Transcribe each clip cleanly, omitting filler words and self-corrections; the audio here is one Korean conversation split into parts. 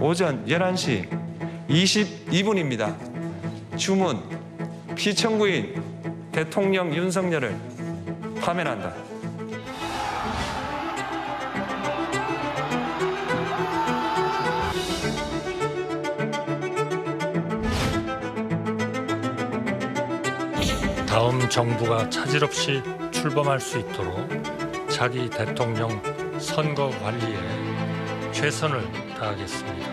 오전 11시 22분입니다. 주문 피청구인 대통령 윤석열을 파면한다. 다음 정부가 차질 없이 출범할 수 있도록 자기 대통령 선거 관리에 최선을 다하겠습니다.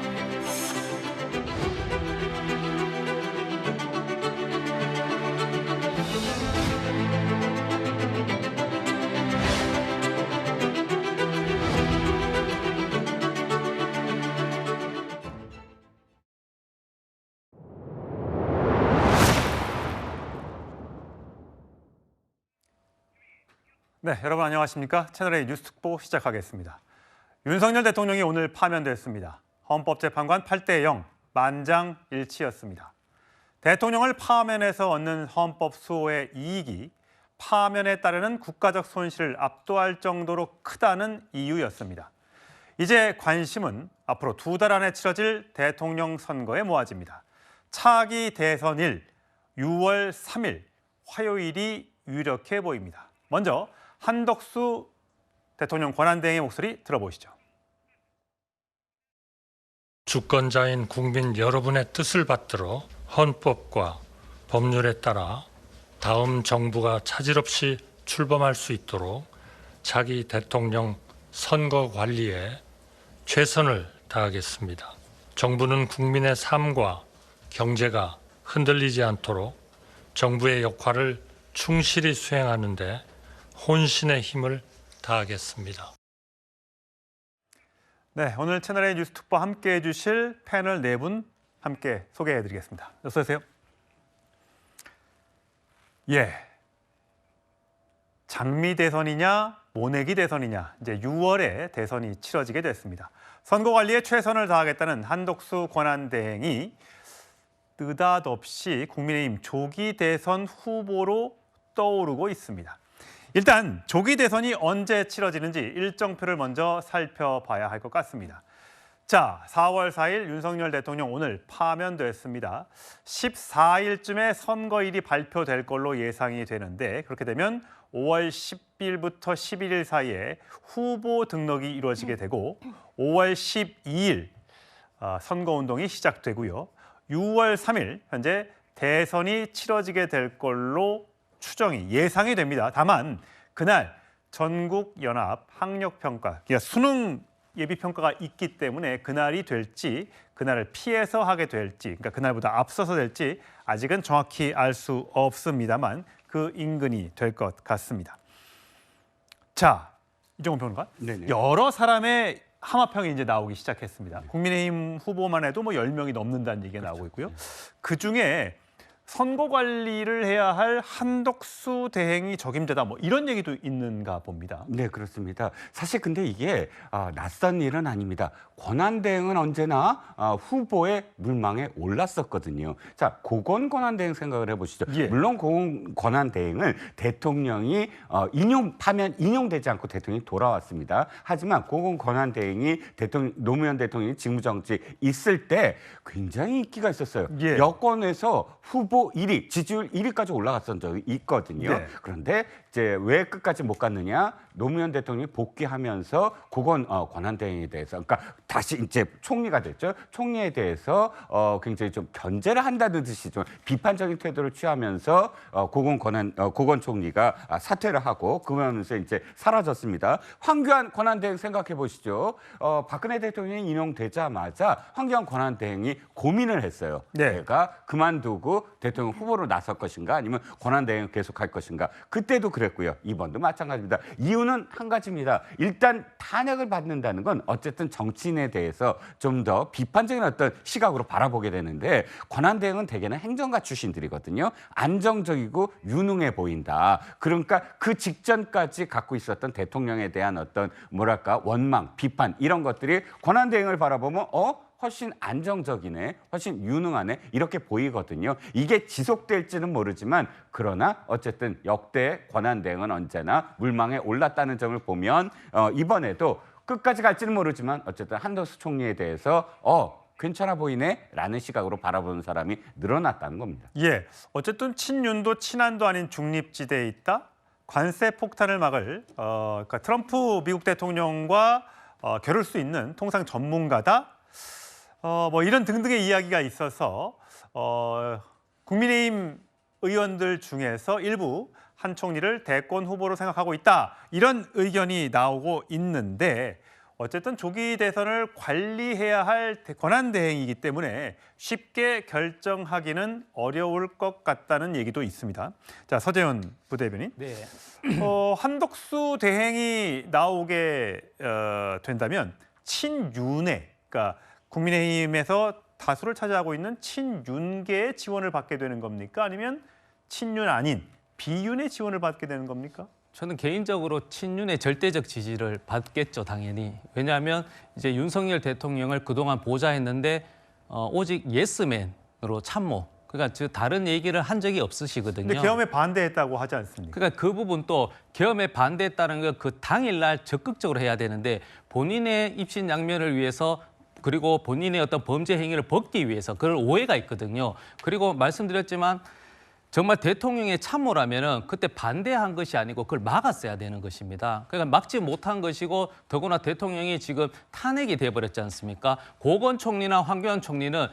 네, 여러분 안녕하십니까? 채널A 뉴스특보 시작하겠습니다. 윤석열 대통령이 오늘 파면됐습니다. 헌법재판관 8대0 만장일치였습니다. 대통령을 파면해서 얻는 헌법 수호의 이익이 파면에 따르는 국가적 손실을 압도할 정도로 크다는 이유였습니다. 이제 관심은 앞으로 2달 안에 치러질 대통령 선거에 모아집니다. 차기 대선일 6월 3일 화요일이 유력해 보입니다. 먼저 한덕수 대통령 권한대행의 목소리 들어보시죠. 주권자인 국민 여러분의 뜻을 받들어 헌법과 법률에 따라 다음 정부가 차질 없이 출범할 수 있도록 자기 대통령 선거 관리에 최선을 다하겠습니다. 정부는 국민의 삶과 경제가 흔들리지 않도록 정부의 역할을 충실히 수행하는 데 혼신의 힘을 다하겠습니다. 네, 오늘 채널A 뉴스특보 함께해 주실 패널 4분 함께 소개해 드리겠습니다. 어서 오세요. 장미 대선이냐 모내기 대선이냐, 이제 6월에 대선이 치러지게 됐습니다. 선거관리에 최선을 다하겠다는 한덕수 권한대행이 느닷없이 국민의힘 조기 대선 후보로 떠오르고 있습니다. 일단 조기 대선이 언제 치러지는지 일정표를 먼저 살펴봐야 할 것 같습니다. 자, 4월 4일 윤석열 대통령 오늘 파면됐습니다. 14일쯤에 선거일이 발표될 걸로 예상이 되는데, 그렇게 되면 5월 10일부터 11일 사이에 후보 등록이 이루어지게 되고 5월 12일 선거운동이 시작되고요. 6월 3일 현재 대선이 치러지게 될 걸로 예상이 됩니다. 다만 그날 전국연합 학력평가, 그러니까 수능 예비평가가 있기 때문에 그날이 될지, 그날을 피해서 하게 될지, 그러니까 그날보다 앞서서 될지 아직은 정확히 알 수 없습니다만 그 인근이 될 것 같습니다. 자, 이종훈 평론가, 여러 사람의 하마평이 이제 나오기 시작했습니다. 국민의힘 후보만 해도 뭐 10명이 넘는다는 얘기가 나오고 있고요. 그중에 선거 관리를 해야 할 한덕수 대행이 적임자다, 뭐 이런 얘기도 있는가 봅니다. 네, 그렇습니다. 사실 근데 이게 낯선 일은 아닙니다. 권한대행은 언제나 후보의 물망에 올랐었거든요. 자, 고건 권한대행 생각을 해보시죠. 물론 고건 권한대행을 대통령이 파면 인용되지 않고 대통령이 돌아왔습니다. 하지만 고건 권한대행이 노무현 대통령이 직무정지 있을 때 굉장히 인기가 있었어요. 여권에서 후보 1위, 지지율 1위까지 올라갔던 적이 있거든요. 그런데 이제 왜 끝까지 못 갔느냐? 노무현 대통령이 복귀하면서 고건 권한대행에 대해서, 그러니까 다시 이제 총리가 됐죠. 총리에 대해서 굉장히 좀 견제를 한다는 듯이 좀 비판적인 태도를 취하면서 고건 총리가 사퇴를 하고 그러면서 이제 사라졌습니다. 황교안 권한대행 생각해 보시죠. 박근혜 대통령이 인용되자마자 황교안 권한대행이 고민을 했어요. 내가 그만두고 대통령 후보로 나설 것인가, 아니면 권한대행을 계속할 것인가. 그때도 그랬고요. 이번도 마찬가지입니다. 이유는 한 가지입니다. 일단 탄핵을 받는다는 건 어쨌든 정치인에 대해서 좀 더 비판적인 어떤 시각으로 바라보게 되는데, 권한대행은 대개는 행정가 출신들이거든요. 안정적이고 유능해 보인다. 그러니까 그 직전까지 갖고 있었던 대통령에 대한 어떤 뭐랄까 원망, 비판 이런 것들이 권한대행을 바라보면 훨씬 안정적이네, 훨씬 유능하네 이렇게 보이거든요. 이게 지속될지는 모르지만 그러나 어쨌든 역대 권한대행은 언제나 물망에 올랐다는 점을 보면 이번에도 끝까지 갈지는 모르지만 어쨌든 한덕수 총리에 대해서 괜찮아 보이네라는 시각으로 바라보는 사람이 늘어났다는 겁니다. 예, 어쨌든 친윤도 친한도 아닌 중립지대에 있다. 관세 폭탄을 막을 그러니까 트럼프 미국 대통령과 겨룰 수 있는 통상 전문가다. 뭐 이런 등등의 이야기가 있어서 국민의힘 의원들 중에서 일부 한 총리를 대권 후보로 생각하고 있다. 이런 의견이 나오고 있는데 어쨌든 조기 대선을 관리해야 할 권한 대행이기 때문에 쉽게 결정하기는 어려울 것 같다는 얘기도 있습니다. 자, 서재현 부대변인. 네. 한덕수 대행이 나오게 된다면 친윤회, 그러니까 국민의힘에서 다수를 차지하고 있는 친윤계의 지원을 받게 되는 겁니까? 아니면 친윤 아닌 비윤의 지원을 받게 되는 겁니까? 저는 개인적으로 친윤의 절대적 지지를 받겠죠, 당연히. 왜냐하면 이제 윤석열 대통령을 그동안 보좌했는데 오직 예스맨으로 참모. 그러니까 다른 얘기를 한 적이 없으시거든요. 근데 계엄에 반대했다고 하지 않습니까? 그러니까 그 부분 또 계엄에 반대했다는 거 그 당일날 적극적으로 해야 되는데 본인의 입신양면을 위해서 그리고 본인의 어떤 범죄 행위를 벗기 위해서 그럴 오해가 있거든요. 그리고 말씀드렸지만 정말 대통령의 참모라면은 그때 반대한 것이 아니고 그걸 막았어야 되는 것입니다. 그러니까 막지 못한 것이고 더구나 대통령이 지금 탄핵이 돼버렸지 않습니까? 고건 총리나 황교안 총리는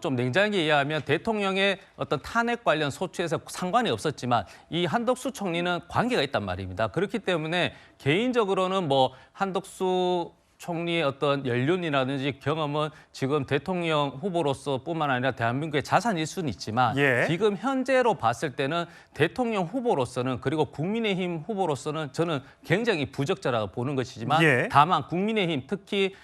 좀 냉정하게 이해하면 대통령의 어떤 탄핵 관련 소추에서 상관이 없었지만 이 한덕수 총리는 관계가 있단 말입니다. 그렇기 때문에 개인적으로는 뭐 한덕수 총리의 어떤 연륜이라든지 경험은 지금 대통령 후보로서뿐만 아니라 대한민국의 자산일 수는 있지만 지금 현재로 봤을 때는 대통령 후보로서는 그리고 국민의힘 후보로서는 저는 굉장히 부적절하다고 보는 것이지만 다만 국민의힘 특히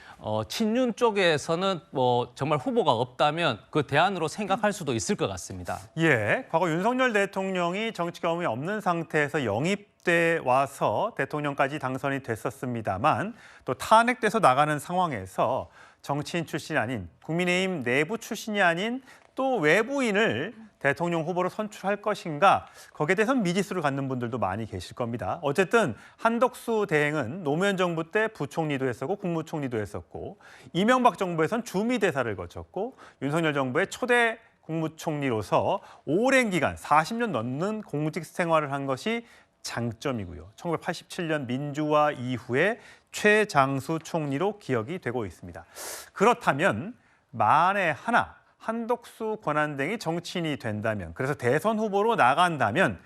친윤 쪽에서는 뭐 정말 후보가 없다면 그 대안으로 생각할 수도 있을 것 같습니다. 예, 과거 윤석열 대통령이 정치 경험이 없는 상태에서 영입돼 와서 대통령까지 당선이 됐었습니다만 또 탄핵돼서 나가는 상황에서 정치인 출신이 아닌 국민의힘 내부 출신이 아닌 또 외부인을 대통령 후보로 선출할 것인가 거기에 대해서는 미지수를 갖는 분들도 많이 계실 겁니다. 어쨌든 한덕수 대행은 노무현 정부 때 부총리도 했었고 국무총리도 했었고 이명박 정부에선 주미대사를 거쳤고 윤석열 정부의 초대 국무총리로서 오랜 기간 40년 넘는 공직 생활을 한 것이 장점이고요. 1987년 민주화 이후에 최장수 총리로 기억이 되고 있습니다. 그렇다면 만에 하나 한덕수 권한대행이 정치인이 된다면 그래서 대선 후보로 나간다면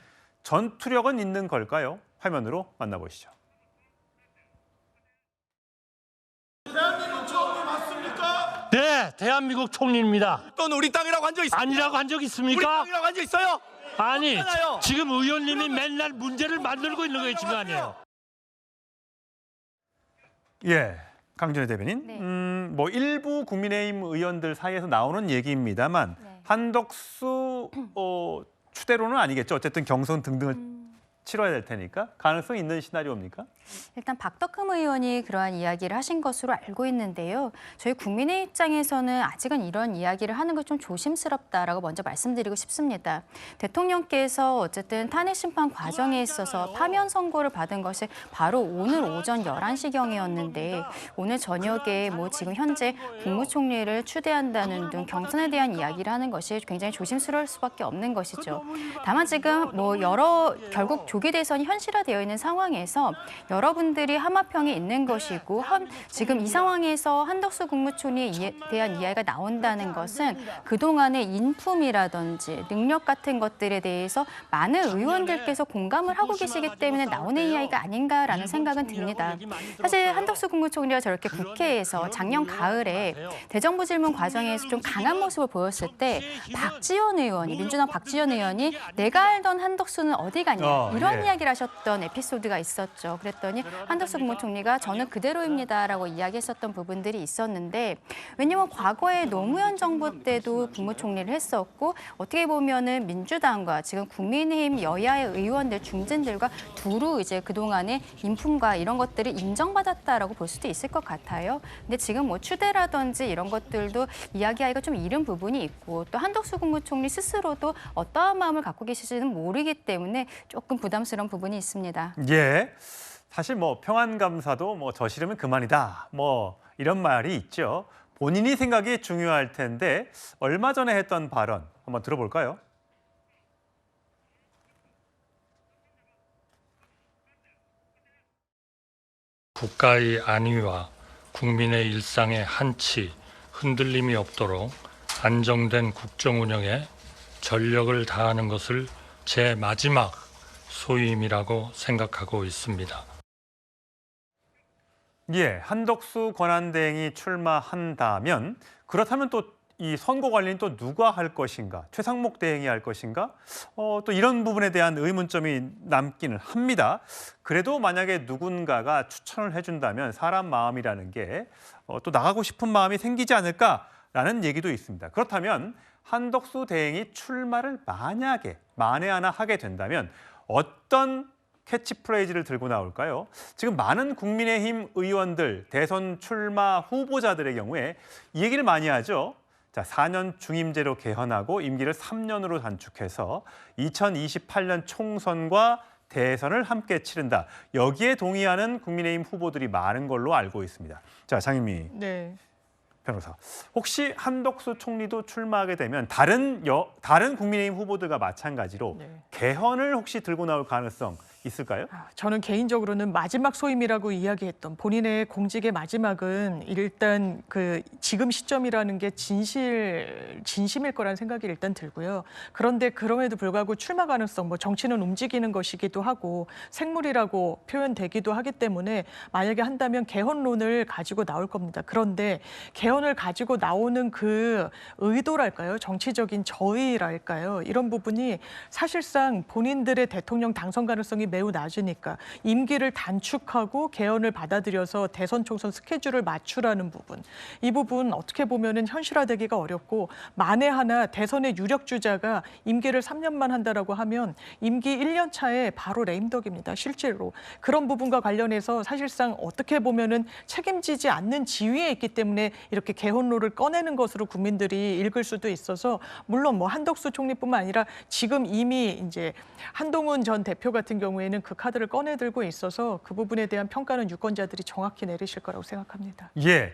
전투력은 있는 걸까요? 화면으로 만나보시죠. 대한민국 총리 맞습니까? 네, 대한민국 총리입니다. 또는 우리 땅이라고 한 적 있습니까? 아니라고 한 적 우리 있습니까? 땅이라고 한 적 있어요? 아니, 없잖아요. 지금 의원님이 맨날 문제를 만들고 있는 거예요, 지금 아니에요. 예, 강준혜 대변인. 네. 뭐 일부 국민의힘 의원들 사이에서 나오는 얘기입니다만 네. 한덕수 추대로는 아니겠죠. 어쨌든 경선 등등을 치러야 될 테니까 가능성 있는 시나리오입니까? 일단 박덕흠 의원이 그러한 이야기를 하신 것으로 알고 있는데요. 저희 국민의 입장에서는 아직은 이런 이야기를 하는 것 좀 조심스럽다라고 먼저 말씀드리고 싶습니다. 대통령께서 어쨌든 탄핵 심판 과정에 있어서 파면 선고를 받은 것이 바로 오늘 오전 11시경이었는데 오늘 저녁에 뭐 지금 현재 국무총리를 추대한다는 등 경선에 대한 이야기를 하는 것이 굉장히 조심스러울 수밖에 없는 것이죠. 다만 지금 뭐 결국 조기 대선이 현실화되어 있는 상황에서 여러분들이 하마평에 있는 것이고 지금 이 상황에서 한덕수 국무총리에 대한 이야기가 나온다는 것은 그동안의 인품이라든지 능력 같은 것들에 대해서 많은 의원들께서 공감을 하고 계시기 때문에 나오는 이야기가 아닌가라는 생각은 듭니다. 사실 한덕수 국무총리가 저렇게 국회에서 작년 가을에 대정부 질문 과정에서 좀 강한 모습을 보였을 때 박지원 의원이 민주당 박지원 의원이 내가 알던 한덕수는 어디 가냐 이런 이야기를 하셨던 에피소드가 있었죠. 그랬더니 한덕수 국무총리가 저는 그대로입니다라고 이야기했었던 부분들이 있었는데 왜냐하면 과거에 노무현 정부 때도 국무총리를 했었고 어떻게 보면은 민주당과 지금 국민의힘 여야의 의원들 중진들과 두루 이제 그동안의 인품과 이런 것들을 인정받았다라고 볼 수도 있을 것 같아요. 근데 지금 뭐 추대라든지 이런 것들도 이야기하기가 좀 이른 부분이 있고 또 한덕수 국무총리 스스로도 어떠한 마음을 갖고 계실지는 모르기 때문에 조금 부담스러운 부분이 있습니다. 예. 사실 뭐 평안감사도 뭐 저 싫으면 그만이다. 뭐 이런 말이 있죠. 본인이 생각이 중요할 텐데 얼마 전에 했던 발언 한번 들어볼까요? 국가의 안위와 국민의 일상에 한치 흔들림이 없도록 안정된 국정 운영에 전력을 다하는 것을 제 마지막 소임이라고 생각하고 있습니다. 예, 한덕수 권한대행이 출마한다면 그렇다면 또 이 선거 관리는 또 누가 할 것인가? 최상목 대행이 할 것인가? 또 이런 부분에 대한 의문점이 남기는 합니다. 그래도 만약에 누군가가 추천을 해준다면 사람 마음이라는 게 또 나가고 싶은 마음이 생기지 않을까라는 얘기도 있습니다. 그렇다면 한덕수 대행이 출마를 만에 하나 하게 된다면 어떤 캐치프레이즈를 들고 나올까요? 지금 많은 국민의힘 의원들, 대선 출마 후보자들의 경우에 이 얘기를 많이 하죠. 자, 4년 중임제로 개헌하고 임기를 3년으로 단축해서 2028년 총선과 대선을 함께 치른다. 여기에 동의하는 국민의힘 후보들이 많은 걸로 알고 있습니다. 자, 장윤미 변호사. 혹시 한덕수 총리도 출마하게 되면 다른 국민의힘 후보들과 마찬가지로 개헌을 혹시 들고 나올 가능성 있을까요? 저는 개인적으로는 마지막 소임이라고 이야기했던 본인의 공직의 마지막은 일단 그 지금 시점이라는 게 진심일 거라는 생각이 일단 들고요. 그런데 그럼에도 불구하고 출마 가능성, 뭐 정치는 움직이는 것이기도 하고 생물이라고 표현되기도 하기 때문에 만약에 한다면 개헌론을 가지고 나올 겁니다. 그런데 개헌을 가지고 나오는 그 의도랄까요? 정치적인 저의랄까요? 이런 부분이 사실상 본인들의 대통령 당선 가능성이 매우 낮으니까 임기를 단축하고 개헌을 받아들여서 대선 총선 스케줄을 맞추라는 부분. 이 부분 어떻게 보면은 현실화되기가 어렵고 만에 하나 대선의 유력 주자가 임기를 3년만 한다라고 하면 임기 1년 차에 바로 레임덕입니다. 실제로. 그런 부분과 관련해서 사실상 어떻게 보면은 책임지지 않는 지위에 있기 때문에 이렇게 개헌론을 꺼내는 것으로 국민들이 읽을 수도 있어서 물론 뭐 한덕수 총리뿐만 아니라 지금 이미 이제 한동훈 전 대표 같은 경우에는 그 카드를 꺼내 들고 있어서 그 부분에 대한 평가는 유권자들이 정확히 내리실 거라고 생각합니다. 예,